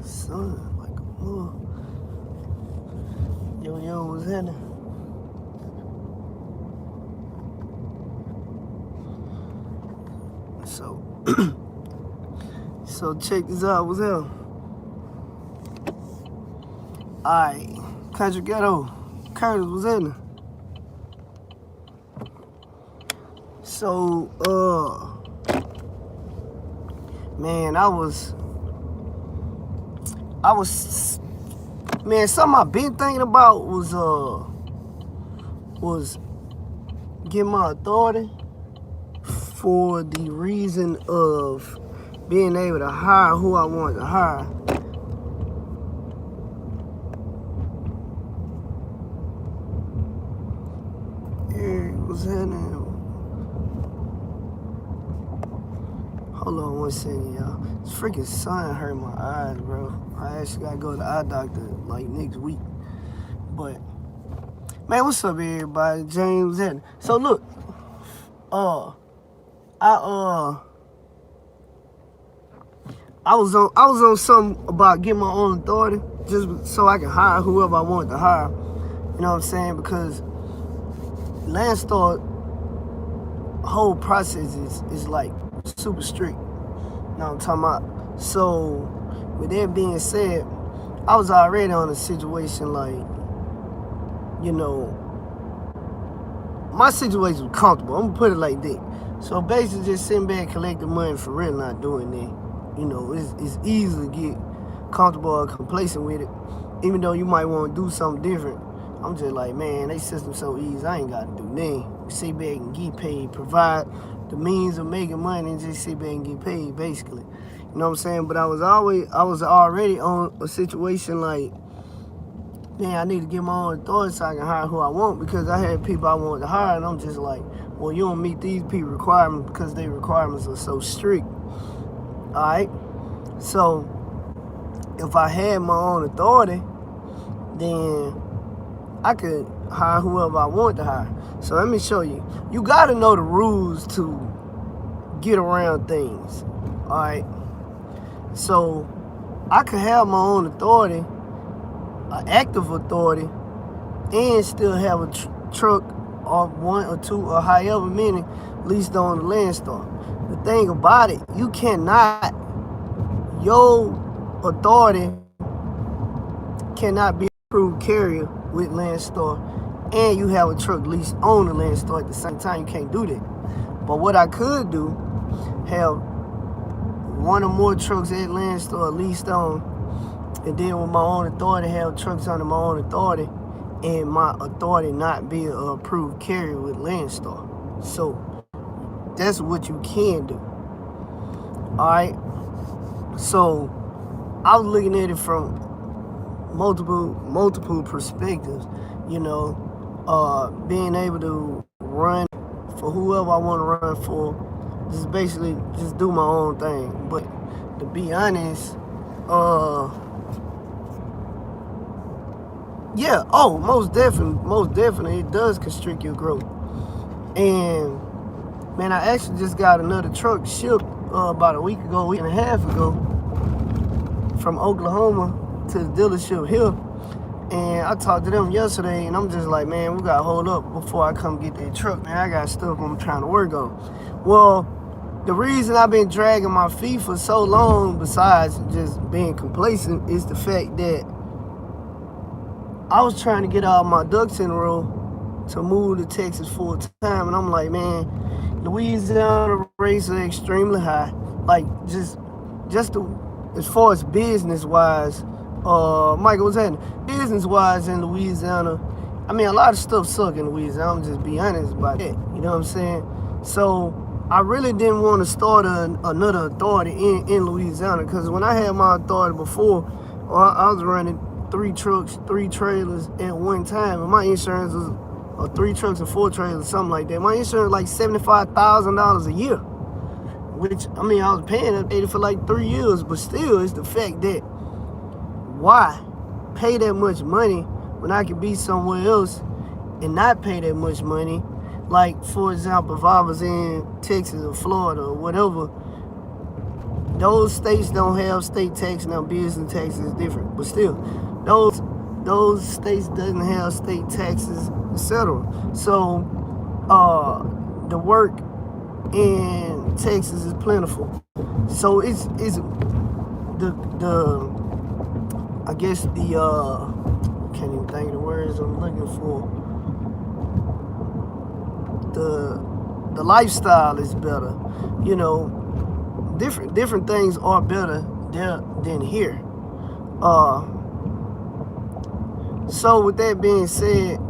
Son, like a mother. Yo, what's happening? So check this out. What's up? Alright, Country Ghetto. Curtis, what's happening? So, man, man, something I've been thinking about was getting my authority for the reason of being able to hire who I want to hire. Hey, what's happening? Hold on 1 second, y'all. This freaking sun hurt my eyes, bro. I actually gotta go to the eye doctor like next week. But man, what's up, everybody? James Edden. So look, I was on something about getting my own authority, just so I can hire whoever I want to hire. You know what I'm saying? Because Landstar whole process is like super strict. You know what I'm talking about? So with that being said, I was already on a situation like, you know, my situation was comfortable. I'm gonna put it like that. So basically just sitting back collecting money for real, not doing that. You know, it's easy to get comfortable or complacent with it, even though you might want to do something different. I'm just like, man, they system so easy, I ain't got to do nothing. Sit back and get paid, provide the means of making money and just sit back and get paid, basically. You know what I'm saying? But I was already on a situation like, man, I need to get my own authority so I can hire who I want, because I had people I wanted to hire, and I'm just like, well, you don't meet these people requirements because their requirements are so strict. All right? So if I had my own authority, then I could hire whoever I want to hire. So let me show you. You got to know the rules to get around things. All right? So I could have my own authority, an active authority, and still have a truck or one or two or however many leased on the Landstar. The thing about it, you cannot, your authority cannot be approved carrier with Landstar, and you have a truck leased on the Landstar at the same time. You can't do that. But what I could do, have one or more trucks at Landstar leased on, and then with my own authority, have trucks under my own authority, and my authority not be an approved carrier with Landstar. So that's what you can do. Alright? So I was looking at it from multiple perspectives, you know, being able to run for whoever I want to run for, just basically just do my own thing. But to be honest, yeah, most definitely it does constrict your growth. And man, I actually just got another truck shipped about a week and a half ago from Oklahoma to the dealership here. And I talked to them yesterday, and I'm just like, man, we gotta hold up before I come get that truck, man. I got stuff I'm trying to work on. Well, the reason I've been dragging my feet for so long, besides just being complacent, is the fact that I was trying to get all my ducks in a row to move to Texas full time, and I'm like, man, Louisiana rates are extremely high. Like, just as far as business wise, Michael, what's happening? Business wise in Louisiana, I mean, a lot of stuff suck in Louisiana. I'm just be honest about that. You know what I'm saying? So I really didn't want to start another authority in Louisiana, because when I had my authority before, I was running 3 trucks, 3 trailers at one time, and my insurance was 3 trucks and 4 trailers, something like that. My insurance like $75,000 a year, which, I mean, I was paying it for like 3 years, but still, it's the fact that why pay that much money when I could be somewhere else and not pay that much money? Like, for example, if I was in Texas or Florida or whatever, those states don't have state tax. Now, business taxes is different, but still, those states doesn't have state taxes, etc. So, the work in Texas is plentiful. So it's the I guess the can't even think of the words I'm looking for. The lifestyle is better, you know. Different things are better there than here. So with that being said,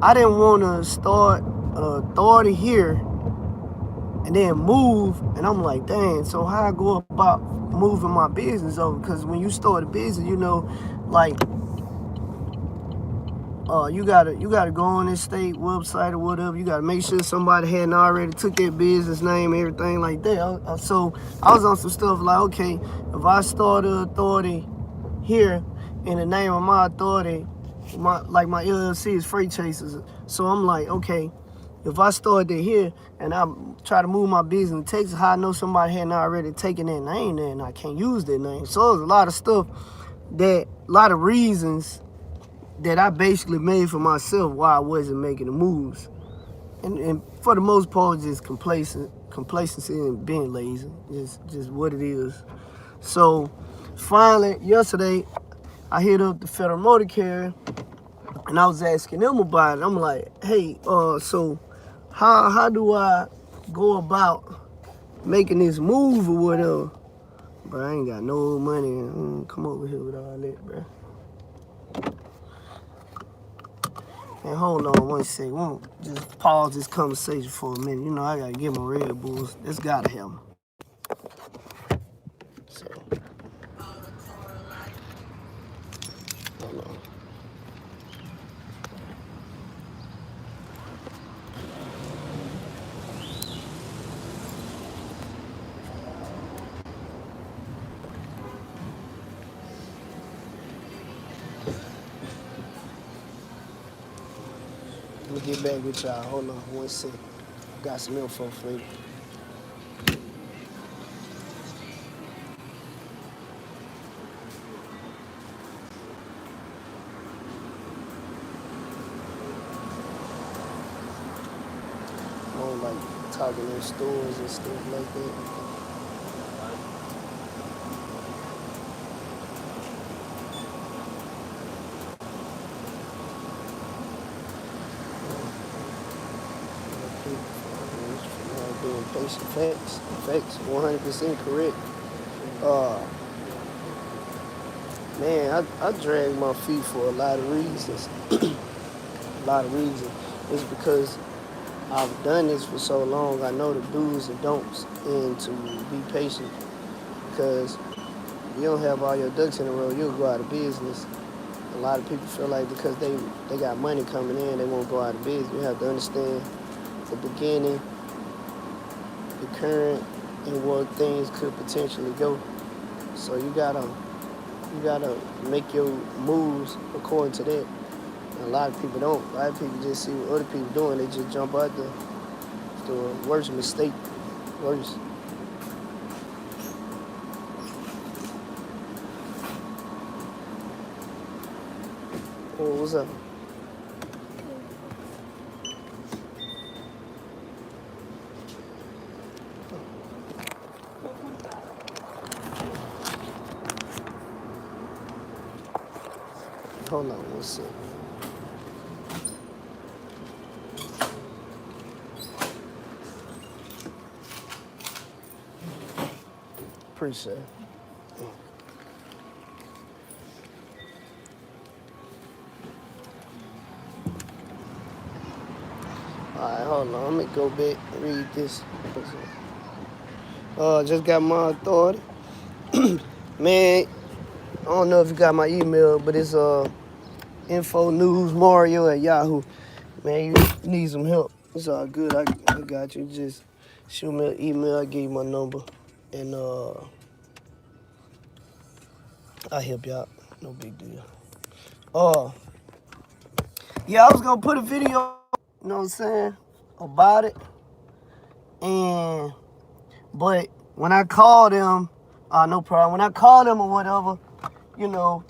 I didn't want to start authority here and then move, and I'm like, dang, so how I go about moving my business over? Because when you start a business, you know, like, you gotta go on this state website or whatever. You gotta make sure somebody hadn't already took their business name, everything like that. So I was on some stuff like, okay, if I start an authority here, in the name of my authority, my LLC is Freight Chasers. So I'm like, okay, if I start it here and I try to move my business in Texas, how I know somebody hadn't already taken that name there and I can't use that name? So there's a lot of stuff a lot of reasons that I basically made for myself why I wasn't making the moves. And for the most part, just complacency and being lazy. Just what it is. So finally, yesterday, I hit up the Federal Motor Carrier and I was asking them about it. I'm like, hey, so how do I go about making this move or whatever? Bro, I ain't got no money. Come over here with all that, bro. And hold on one second. We'll just pause this conversation for a minute. You know, I gotta get my Red Bulls. That's gotta help me. So, hold on. Let me get back with y'all. Hold on one second. Got some info for you. I don't like talking in stores and stuff like that. Being patient, facts, 100% correct. Man, I drag my feet for a lot of reasons. A lot of reasons. It's because I've done this for so long. I know the do's and don'ts, and to be patient, because if you don't have all your ducks in a row, you'll go out of business. A lot of people feel like because they got money coming in, they won't go out of business. You have to understand the beginning, the current, and where things could potentially go. So you gotta make your moves according to that. And a lot of people don't. A lot of people just see what other people doing. They just jump out the worst mistake, worst. Oh, what's up? Hold on one second. Appreciate it. Alright, hold on. Let me go back and read this. Just got my authority. Man, I don't know if you got my email, but it's infonewsmario@yahoo. Man, you need some help. It's all good. I got you. Just shoot me an email. I give you my number, and I'll help you out. No big deal. Yeah, I was gonna put a video, you know what I'm saying, about it, but when I called them, no problem. When I called them or whatever, you know,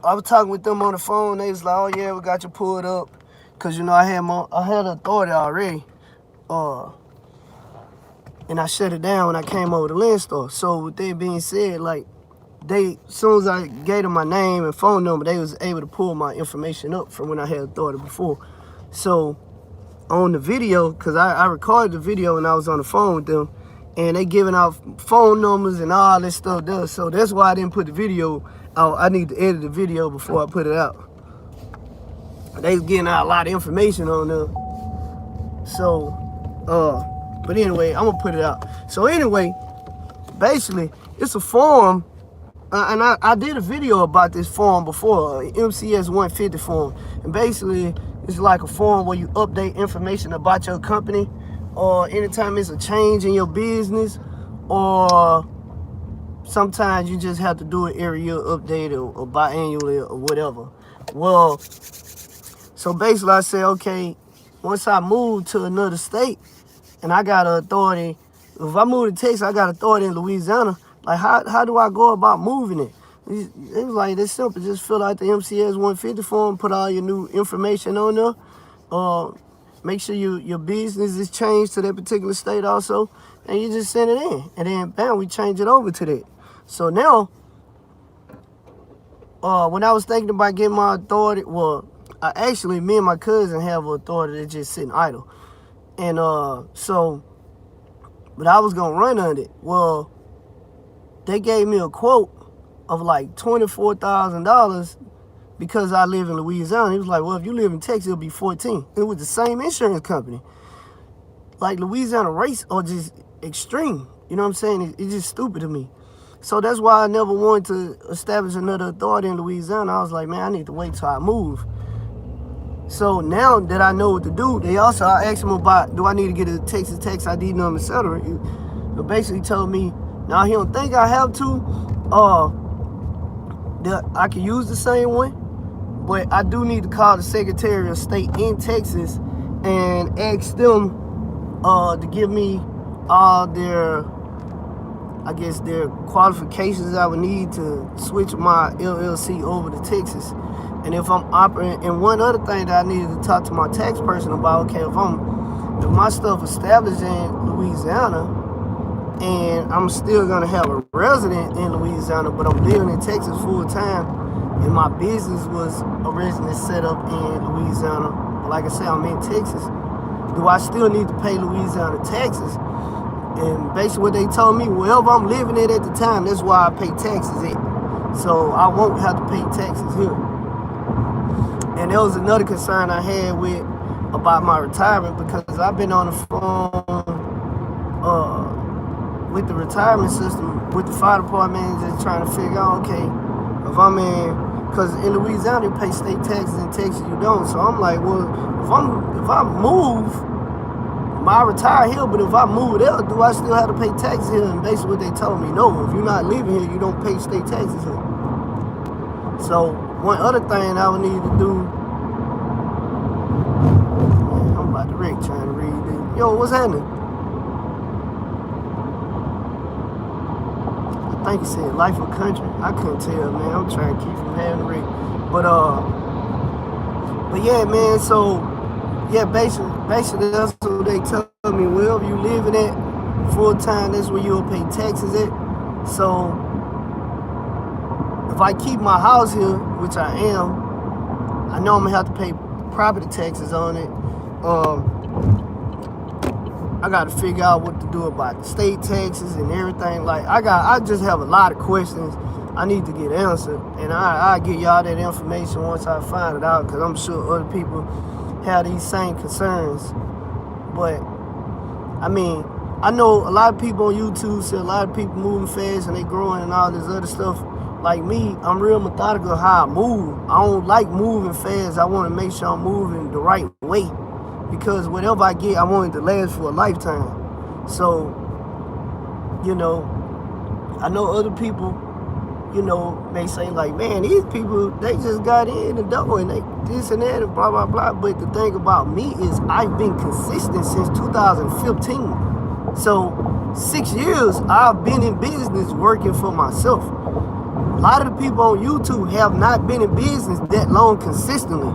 I was talking with them on the phone. They was like, "Oh yeah, we got you pulled up," cause you know I had authority already, and I shut it down when I came over to Landstar. So with that being said, like, as soon as I gave them my name and phone number, they was able to pull my information up from when I had authority before. So on the video, because I recorded the video and I was on the phone with them, and they giving out phone numbers and all this stuff there. So that's why I didn't put the video out. I need to edit the video before I put it out. They was getting out a lot of information on them. So, but anyway, I'm gonna put it out. So anyway, basically, it's a form, and I did a video about this form before, MCS 150 form. And basically, it's like a form where you update information about your company, or anytime it's a change in your business, or sometimes you just have to do it every year update or biannually or whatever. Well, so basically I said, okay, once I move to another state and I got authority, if I move to Texas, I got authority in Louisiana, like how do I go about moving it? It was like this simple. Just fill out the MCS 150 form, put all your new information on there. Make sure your business is changed to that particular state also, and you just send it in. And then bam, we change it over to that. So now, when I was thinking about getting my authority, well, me and my cousin have authority that's just sitting idle. And but I was gonna run on it. Well, they gave me a quote of like $24,000 because I live in Louisiana. It was like, well, if you live in Texas, it'll be 14. It was the same insurance company. Like, Louisiana rates are just extreme. You know what I'm saying? It's just stupid to me. So that's why I never wanted to establish another authority in Louisiana. I was like, man, I need to wait till I move. So now that I know what to do, I asked them about, do I need to get a Texas tax ID number, etc. They basically told me, now he don't think I have to. That I can use the same one, but I do need to call the Secretary of State in Texas and ask them to give me all their qualifications I would need to switch my LLC over to Texas. And if I'm operating, and one other thing that I needed to talk to my tax person about, okay, if my stuff established in Louisiana and I'm still gonna have a resident in Louisiana, but I'm living in Texas full time, and my business was originally set up in Louisiana, but like I said, I'm in Texas, do I still need to pay Louisiana taxes? And basically what they told me, wherever I'm living at the time, that's why I pay taxes at. So I won't have to pay taxes here. And there was another concern I had about my retirement, because I've been on the phone with the retirement system, with the fire department, just trying to figure out, okay, if I'm in, because in Louisiana you pay state taxes, in Texas you don't. So I'm like, well, if I move, I retire here, but if I move there, do I still have to pay taxes here? And basically what they told me, no, if you're not living here, you don't pay state taxes here. So one other thing I would need to do, man, I'm about to wreck trying to read this. Yo, what's happening? I think he said life or country. I couldn't tell, man. I'm trying to keep from having to read. But yeah, man, so yeah, basically that's what they tell me. Well, if you living at full time, that's where you'll pay taxes at. So if I keep my house here, which I am, I know I'm gonna have to pay property taxes on it. I got to figure out what to do about the state taxes and everything. Like, I just have a lot of questions I need to get answered, and I'll give y'all that information once I find it out, because I'm sure other people have these same concerns. But I mean, I know a lot of people on YouTube see a lot of people moving fast and they growing and all this other stuff. Like me, I'm real methodical how I move. I don't like moving fast. I want to make sure I'm moving the right way, because whatever I get, I want it to last for a lifetime. So, you know, I know other people, you know, may say like, man, these people, they just got in the door and they this and that and blah, blah, blah. But the thing about me is I've been consistent since 2015. So 6 years I've been in business working for myself. A lot of the people on YouTube have not been in business that long consistently.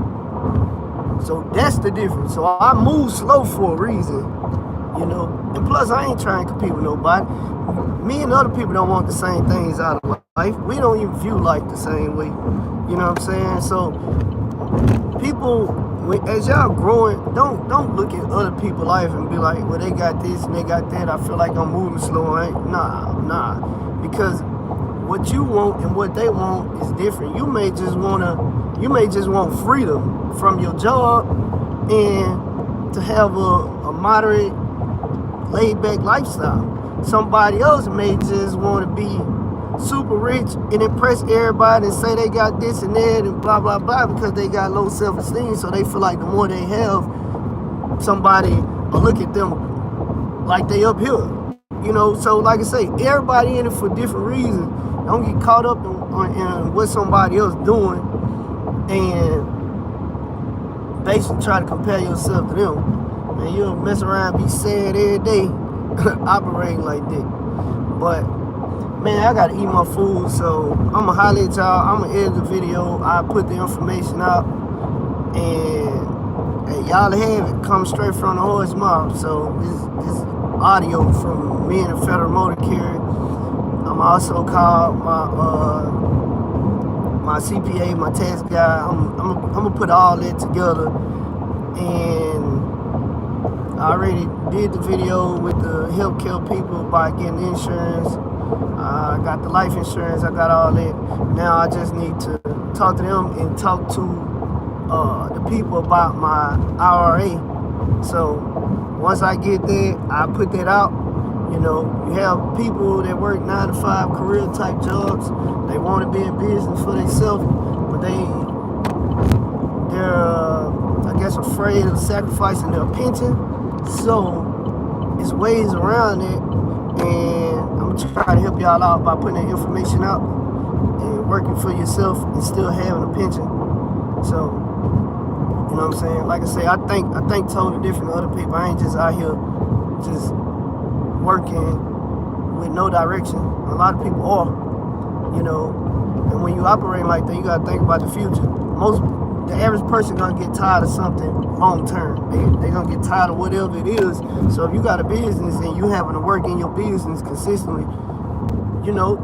So that's the difference. So I move slow for a reason, you know. And plus, I ain't trying to compete with nobody. Me and other people don't want the same things out of life. We don't even view life the same way. You know what I'm saying? So people, as y'all growing, don't look at other people's life and be like, well, they got this and they got that. I feel like I'm moving slow. Nah. Because what you want and what they want is different. You may just want freedom from your job and to have a moderate, laid-back lifestyle. Somebody else may just want to be super rich and impress everybody and say they got this and that and blah, blah, blah, because they got low self-esteem. So they feel like the more they have, somebody will look at them like they up here. You know, so like I say, everybody in it for different reasons. Don't get caught up in what somebody else doing and basically try to compare yourself to them. And you'll mess around and be sad every day operating like that. But man, I gotta eat my food, so I'ma holler at y'all. I'ma edit the video. I put the information out, and hey, y'all have it. Come straight from the horse mouth. So this audio from me and the Federal Motor Carrier. I'm also called my CPA, my tax guy. I'm gonna put all that together, and I already did the video with the healthcare people by getting insurance. I got the life insurance. I got all that. Now I just need to talk to them and talk to the people about my IRA. So once I get that, I put that out. You know, you have people that work 9 to 5 career type jobs. They want to be in business for themselves, but they're I guess afraid of sacrificing their pension. So it's ways around it, and I'm gonna try to help y'all out by putting that information out and working for yourself and still having a pension. So you know what I'm saying? Like I say, I think totally different to other people. I ain't just out here just working with no direction. A lot of people are, you know, and when you operate like that, you gotta think about the future. The average person gonna get tired of something long term. They gonna get tired of whatever it is. So if you got a business and you having to work in your business consistently, you know,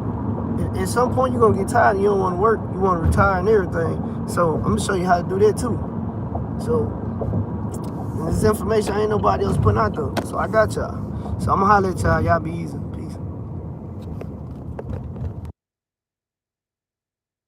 at some point you're gonna get tired and you don't want to work. You want to retire and everything. So I'm gonna show you how to do that too. So this information ain't nobody else putting out though. So I got y'all. So I'm gonna holler at y'all. Y'all be easy.